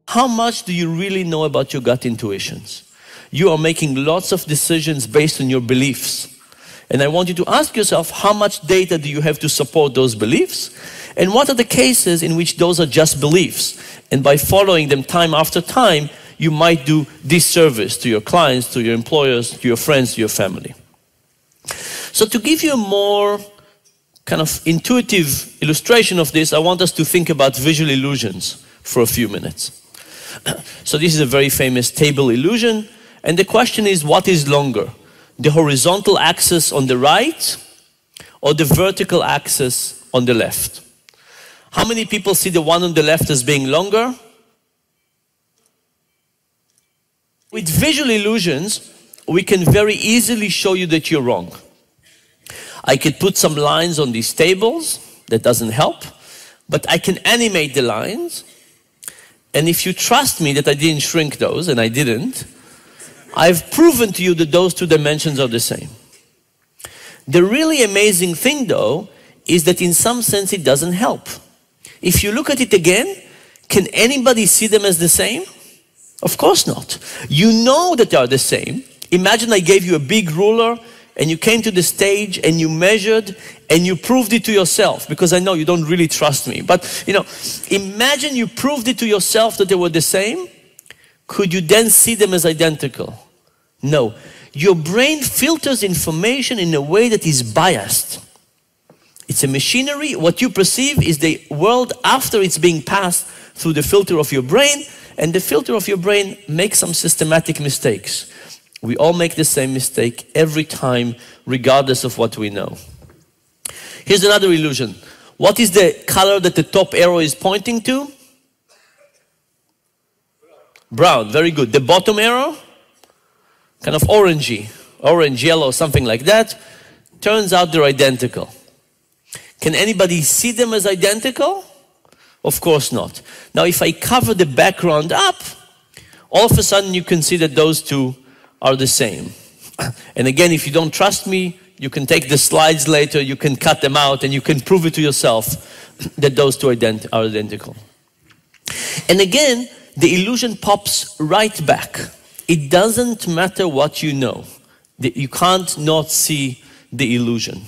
How much do you really know about your gut intuitions? You are making lots of decisions based on your beliefs. And I want you to ask yourself, how much data do you have to support those beliefs? And what are the cases in which those are just beliefs? And by following them time after time, you might do disservice to your clients, to your employers, to your friends, to your family. So to give you a more kind of intuitive illustration of this, I want us to think about visual illusions for a few minutes. So this is a very famous table illusion. And the question is, what is longer? The horizontal axis on the right or the vertical axis on the left? How many people see the one on the left as being longer? With visual illusions, we can very easily show you that you're wrong. I could put some lines on these tables. That doesn't help. But I can animate the lines. And if you trust me that I didn't shrink those, and I didn't, I've proven to you that those two dimensions are the same. The really amazing thing, though, is that in some sense it doesn't help. If you look at it again, can anybody see them as the same? Of course not. You know that they are the same. Imagine I gave you a big ruler and you came to the stage and you measured and you proved it to yourself, because I know you don't really trust me. But, imagine you proved it to yourself that they were the same. Could you then see them as identical? No. Your brain filters information in a way that is biased. It's a machinery. What you perceive is the world after it's being passed through the filter of your brain, and the filter of your brain makes some systematic mistakes. We all make the same mistake every time, regardless of what we know. Here's another illusion. What is the color that the top arrow is pointing to? Brown, very good. The bottom arrow? Kind of orangey, orange, yellow, something like that. Turns out they're identical. Can anybody see them as identical? Of course not. Now if I cover the background up, all of a sudden you can see that those two are the same. And again, if you don't trust me, you can take the slides later, you can cut them out, and you can prove it to yourself that those two are identical. And again, the illusion pops right back. It doesn't matter what you know. You can't not see the illusion.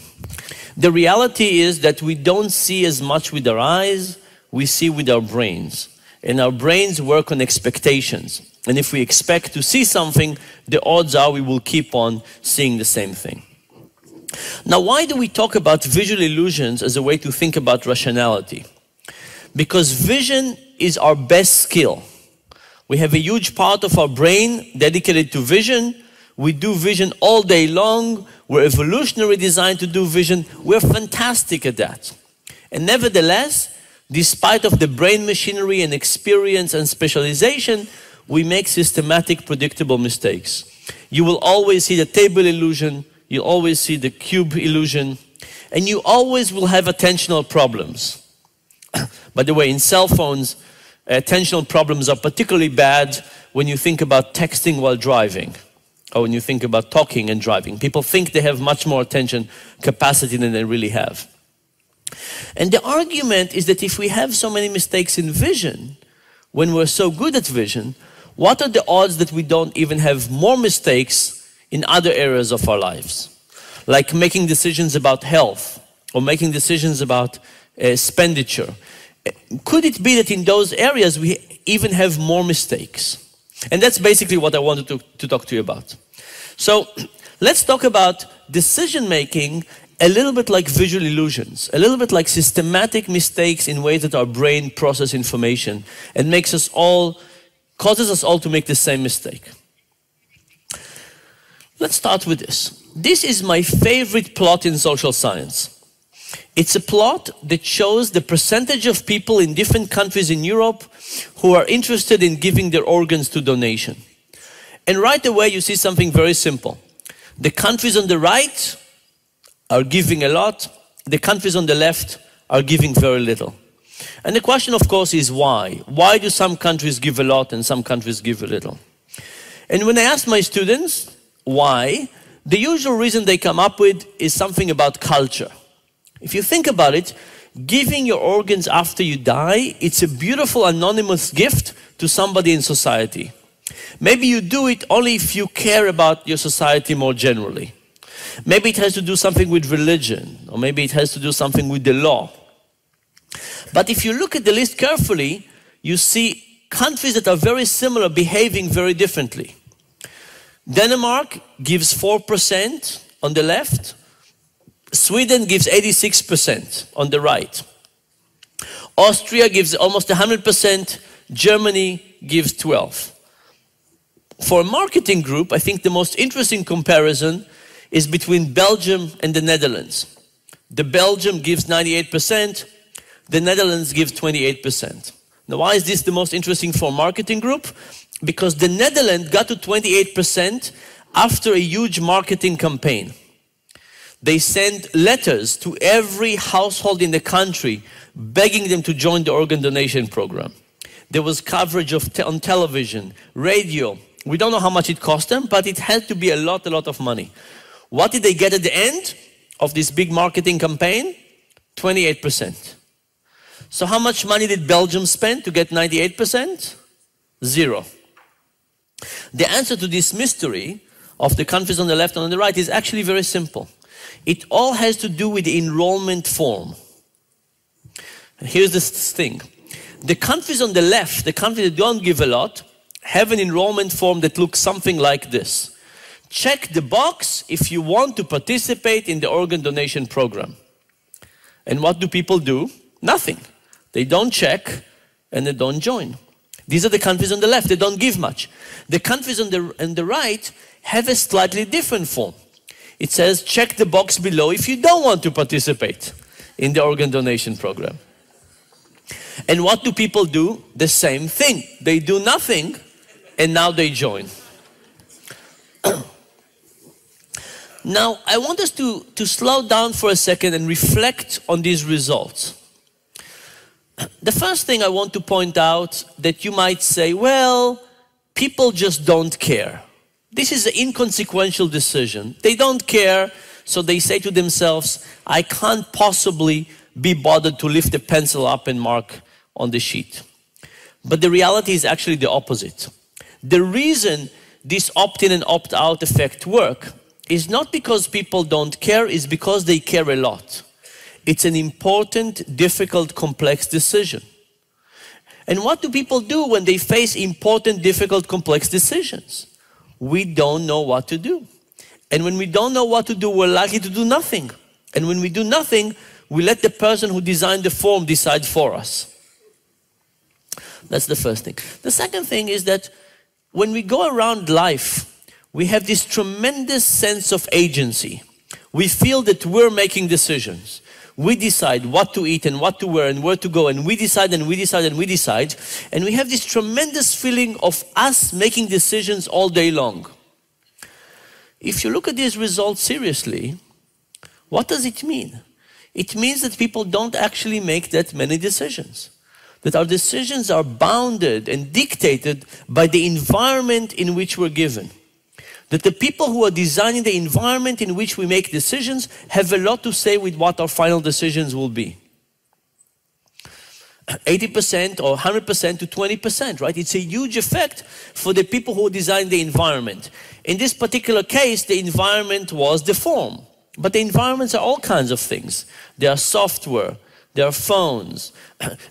The reality is that we don't see as much with our eyes, we see with our brains. And our brains work on expectations. And if we expect to see something, the odds are we will keep on seeing the same thing. Now, why do we talk about visual illusions as a way to think about rationality? Because vision is our best skill. We have a huge part of our brain dedicated to vision. We do vision all day long. We're evolutionarily designed to do vision. We're fantastic at that. And nevertheless, despite of the brain machinery and experience and specialization, we make systematic, predictable mistakes. You will always see the table illusion. You'll always see the cube illusion. And you always will have attentional problems. By the way, in cell phones, attentional problems are particularly bad when you think about texting while driving, or when you think about talking and driving. People think they have much more attention capacity than they really have. And the argument is that if we have so many mistakes in vision, when we're so good at vision, what are the odds that we don't even have more mistakes in other areas of our lives? Like making decisions about health, or making decisions about expenditure. Could it be that in those areas we even have more mistakes? And that's basically what I wanted to talk to you about. So let's talk about decision making a little bit like visual illusions, a little bit like systematic mistakes in ways that our brain processes information and causes us all to make the same mistake. Let's start with this. This is my favorite plot in social science. It's a plot that shows the percentage of people in different countries in Europe who are interested in giving their organs to donation. And right away you see something very simple. The countries on the right are giving a lot. The countries on the left are giving very little. And the question, of course, is why? Why do some countries give a lot and some countries give a little? And when I ask my students why, The usual reason they come up with is something about culture. If you think about it, giving your organs after you die, it's a beautiful anonymous gift to somebody in society. Maybe you do it only if you care about your society more generally. Maybe it has to do something with religion, or maybe it has to do something with the law. But if you look at the list carefully, you see countries that are very similar behaving very differently. Denmark gives 4% on the left. Sweden gives 86% on the right. Austria gives almost 100%. Germany gives 12%. For a marketing group, I think the most interesting comparison is between Belgium and the Netherlands. The Belgium gives 98%, the Netherlands gives 28%. Now, why is this the most interesting for a marketing group? Because the Netherlands got to 28% after a huge marketing campaign. They sent letters to every household in the country begging them to join the organ donation program. There was coverage on television, radio. We don't know how much it cost them, but it had to be a lot of money. What did they get at the end of this big marketing campaign? 28%. So how much money did Belgium spend to get 98%? Zero. The answer to this mystery of the countries on the left and on the right is actually very simple. It all has to do with the enrollment form. Here's this thing. The countries on the left, the countries that don't give a lot, have an enrollment form that looks something like this. Check the box if you want to participate in the organ donation program. And what do people do? Nothing. They don't check and they don't join. These are the countries on the left. They don't give much. The countries on the right have a slightly different form. It says check the box below if you don't want to participate in the organ donation program. And what do people do? The same thing. They do nothing and now they join. Now, I want us to slow down for a second and reflect on these results. The first thing I want to point out that you might say, well, people just don't care. This is an inconsequential decision. They don't care, so they say to themselves, I can't possibly be bothered to lift a pencil up and mark on the sheet. But the reality is actually the opposite. The reason this opt-in and opt-out effect work is not because people don't care, it's because they care a lot. It's an important, difficult, complex decision. And what do people do when they face important, difficult, complex decisions? We don't know what to do. And when we don't know what to do, we're likely to do nothing. And when we do nothing, we let the person who designed the form decide for us. That's the first thing. The second thing is that when we go around life, we have this tremendous sense of agency. We feel that we're making decisions. We decide what to eat and what to wear and where to go, and we decide and we decide and we decide. And we have this tremendous feeling of us making decisions all day long. If you look at these results seriously, what does it mean? It means that people don't actually make that many decisions. That our decisions are bounded and dictated by the environment in which we're given. That the people who are designing the environment in which we make decisions have a lot to say with what our final decisions will be. 80% or 100% to 20%, right? It's a huge effect for the people who design the environment. In this particular case, the environment was the form. But the environments are all kinds of things. There are software, there are phones,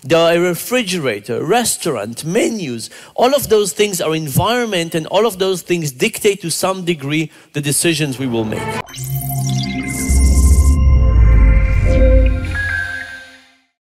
there are a refrigerator, restaurant, menus. All of those things are environment, and all of those things dictate to some degree the decisions we will make.